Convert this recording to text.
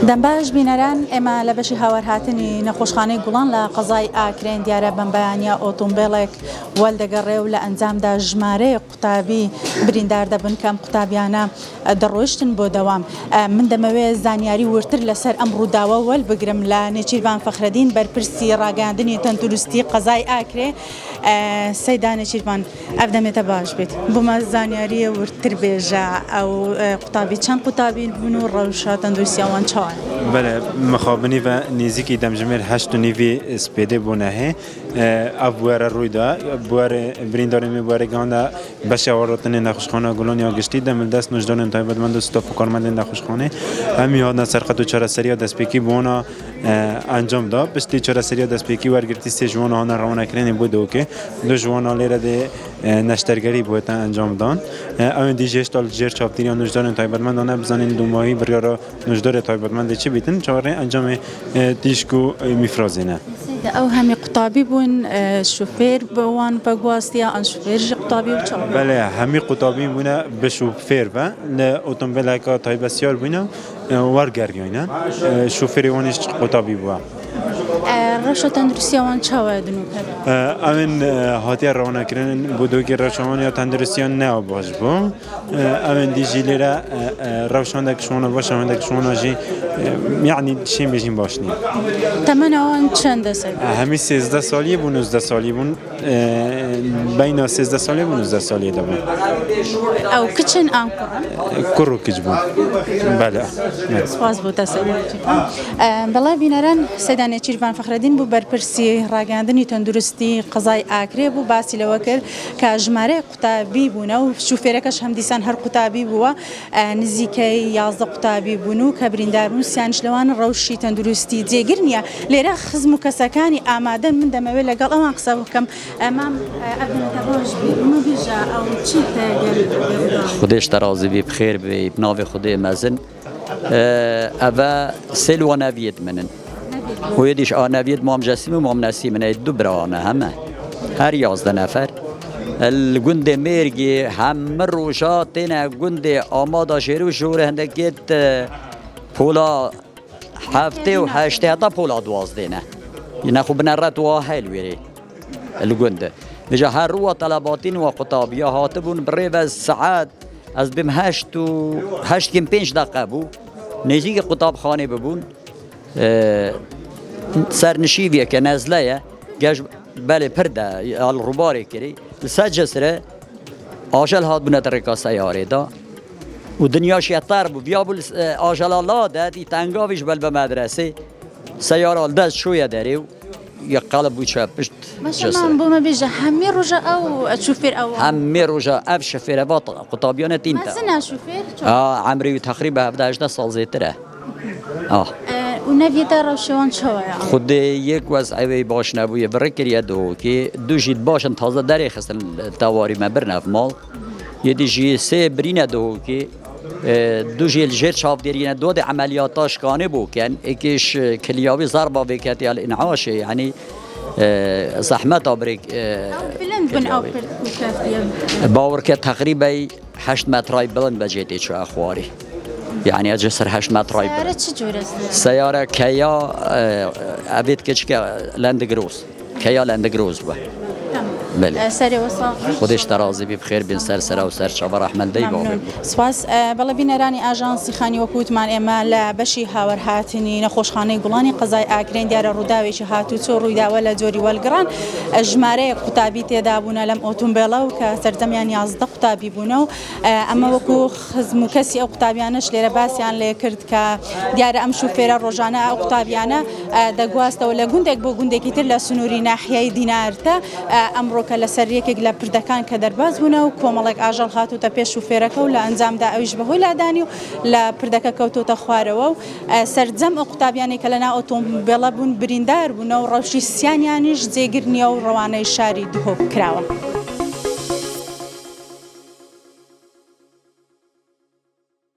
دەمباش بینەران ئێمە لە بەشی هاوەرهاتنی نەخۆشخانەی گوڵان لە قەزای ئاکرێن دیارە بەمبەیانە ئۆتۆمبیلێک وەلدەگەڕێ و لە ئەنجامدا ژمارەیە قوتابی بریندار دەبن کەم قوتابیانە دەڕۆیشتن بۆ دەوام. من دەمەوێت زانیاری ورتر لەسەر ئەم ڕووداوە وەلبگرم لە نێچیروان فەخرەدین بەرپرسی ڕاگەاندنی تەندروستی قەزای ئاکرێ. سەیدا نێچیروان ئەف دەمێتە باش بێت بۆمە زانیاریە ورتر بێژە ئەو قوتابی چەند قوتابی بوون و ڕەوشە تەندروستیەوان چاوە. بله مخابنی و نزدیکی دمجمر 8 نیوی سپیده بونه اف بواره روی دا بواره برینداری می بواره گاندا بشه وارتن نخوشخانه گلون یا گشتی دم دست نجدان تایبت من دوست تا کارمند نخوشخانه همی ها نسرقت و چهار سریا دست پیکی بونا انجام دا پشتی چهار سریا دست پیکی ورگرتی سه جوان ها روانه کردن بود و که دو جوان ها لیره ده نشترگری بود انجام دان اون دیجیش تال جر چاپتیری نجدان تایبت من دانه بزنین دو ماهی برای نجدار تایبت من چی بیتن چهاره انجام تیشکو میفرازینه. او همی قطابی بون شوفیر بوان بگواستیا ان شوفیر قطابی و چهار. بله همی قطابی بونه به شوفیر و ل اتومبیل کا تای بسیار بونه ورگرگینه شوفری وانش قطابی بوا. رشد تندرسیان چه دنو کرد؟ امن هاتیار روانه کردن بودو که رشوان یا تندرسیان نه باش بو. امن دیجیلیره روشان دکشونه باشه من دکشونه جی یعنی چی میشیم باشنی. تمن آن چند سال؟ همی 13 سالی بون 19 سالی بون بین 13 سالی بون 19 سالی دارم. او کچن آن کرو کج بون. بله. سپاس بود تسلیت. بله بینران سیدا نێچیروان فەخرەدین بوو بەرپرسی ڕاگەاندنی تەندروستی قەزای ئاکرێ بوو باسی لەوە کرد کە ژمارەیە قوتابی بوونە و شوفێرەکەش هەم دیسان هەر قوتابی بووە نزیکەی 11 قوتابی بوون و کە بریندار بوون سیانش لەوان ڕەوشی تەندروستی جێگر نییە لێرە خزم و کەسەکانی ئامادەن من دەمەوێت لەگەڵ ئەوان قسە بکەم ئەمام ئەبنەتە باش بێژە ئەو چیتە خودش ترازی بی بخیر بی بناو خودی مزن اوه سلوانویت منن ویدیش آنویت مام جسیم و مام نسیم نه دو برانه همه هر 11 نفر الگند مرگی هم روشات نه گند آماده شروع شوره هندکیت پولا هفته و هشته تا پولا 12 نه یه خوب نرد و حلوی الگند نجا هر رو طلباتین و قطابیه هاتبون بری و ساعت از بیم 8 کم 5 دقیقه بو نزدیک قطاب خانه ببون سرنشیویه که نزله گاش بله پرده الروباری کری سجسره آجل هات بونه ترکا سیاره دا و دنیاش یتر بو بیا بول آجل الله ده دی تنگاویش بل به مدرسه سیاره دست شویه داری و یک قلب بو چپشت جسره بو ما بیجه همی روژا او شوفیر او همی روژا اف شفیره با قطابیانه تین تا مزنه شوفیر عمری تقریبا 17 سال زیتره و نویده روشوان چویا خود یک وضعی باش نبویه برکریه دو که دو جید باشن تازه داری خستن تواری ما برنف مال یه دیجی سه برینه دو که دو جیل جر شاف دیرینه دو ده عملیاتاش کانه بو کن اکیش کلیاوی ضربه بکتی الانعاش یعنی زحمت آبرک بلند بن او باور که تقریبا 8 مترای بلند بجیتی چو اخواری يعني أجسر 8 متر سيارة شجورة سيارة كيا أبيت كشكا لاند جروز كيا لاند جروز بقى بله سری وصل خودش ترازی بی بخیر بین سر و سر شبر احمد دی بابی سپاس بەڵێ بینەرانی ئاژانسی خانی وەکووتمان ئێمە لە بەشی هاوەرهاتنی نەخۆشخانەی گوڵانی قەزای ئاکرێن دیارە ڕووداوێکی هاتوچۆ ڕوویداوە لە جۆری وەلگران ژمارەیە قوتابی تێدا بوونە لەم ئۆتۆمبیلە و کە سەردەمیان 11 قوتابی بوونە و ئەمە وەکو خزم و کەسی ئەو قوتابیانش لێرە باسییان لێ کرد کە دیارە ئەم شوفێرە ڕۆژانە ئەو قوتابیانە دەگواستەوە لە گوندێک بۆ گوندێکی تر لە سنووری ناحیەی دینارتە ئەمڕۆکە لەسەر یەکێک لە پردەکان کە دەرباز بوونە و کۆمەڵێک ئاژەڵ هاتوتە پێش شوفێرەکە و لە ئەنجامدا ئەویش بەهۆی لادانی و لە پردەکە کەوتۆتە خوارەوە و سەرجەم ئەو قوتابیانی کە لەناو ئۆتۆمبیلە بوون بریندار بوونە و ڕەوشی سییانیانیش جێگر نییە و ڕەوانەی شاری دوهۆ کراوە.